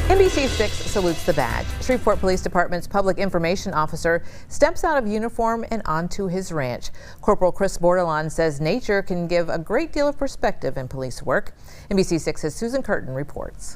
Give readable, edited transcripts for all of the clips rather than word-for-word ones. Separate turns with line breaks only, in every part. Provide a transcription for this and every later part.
NBC6 salutes the badge. Shreveport Police Department's public information officer steps out of uniform and onto his ranch. Corporal Chris Bordelon says nature can give a great deal of perspective in police work. NBC6's Susan Curtin reports.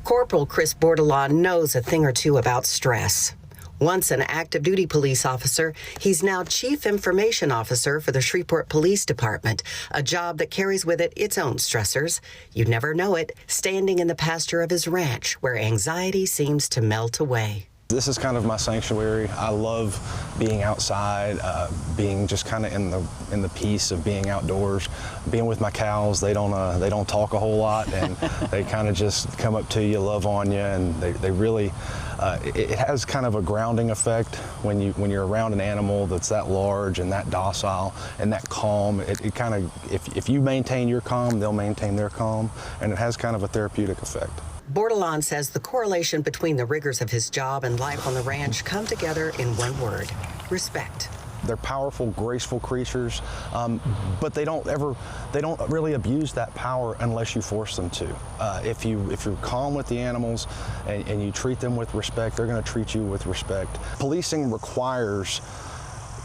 Corporal Chris Bordelon knows a thing or two about stress. Once an active duty police officer, he's now Chief Information Officer for the Shreveport Police Department, a job that carries with it its own stressors. You never know it, standing in the pasture of his ranch, where anxiety seems to melt away.
This is kind of my sanctuary. I love being outside, being just kind of in the peace of being outdoors, being with my cows. They don't talk a whole lot, and they kind of just come up to you, love on you, and they really. It has kind of a grounding effect when you're around an animal that's that large and that docile and that calm. It kind of, if you maintain your calm, they'll maintain their calm, and it has kind of a therapeutic effect.
Bordelon says the correlation between the rigors of his job and life on the ranch come together in one word: respect.
They're powerful, graceful creatures, but they don't really abuse that power unless you force them to. If you're calm with the animals and you treat them with respect, they're going to treat you with respect. Policing requires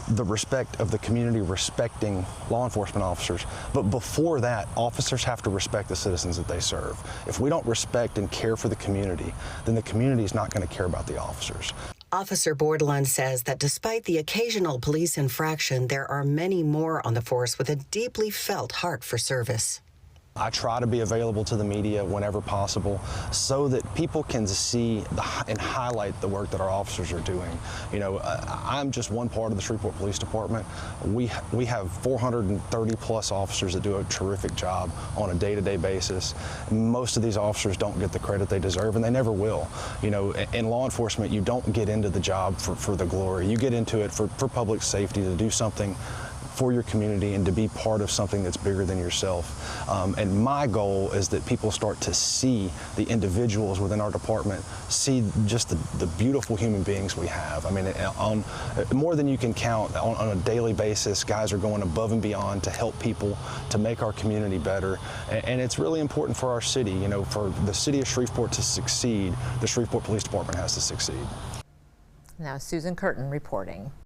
the respect of the community respecting law enforcement officers. But before that, officers have to respect the citizens that they serve. If we don't respect and care for the community, then the community is not going to care about the officers.
Officer Bordelon says that despite the occasional police infraction, there are many more on the force with a deeply felt heart for service.
I try to be available to the media whenever possible so that people can see and highlight the work that our officers are doing. You know, I'm just one part of the Shreveport Police Department. We have 430 plus officers that do a terrific job on a day-to-day basis. Most of these officers don't get the credit they deserve, and they never will. You know, in law enforcement, you don't get into the job for the glory. You get into it for public safety, to do something for your community and to be part of something that's bigger than yourself. And my goal is that people start to see the individuals within our department, see just the beautiful human beings we have. I mean, on more than you can count, on a daily basis, guys are going above and beyond to help people, to make our community better. And it's really important for our city. You know, for the city of Shreveport to succeed, the Shreveport Police Department has to succeed.
Now, Susan Curtin reporting.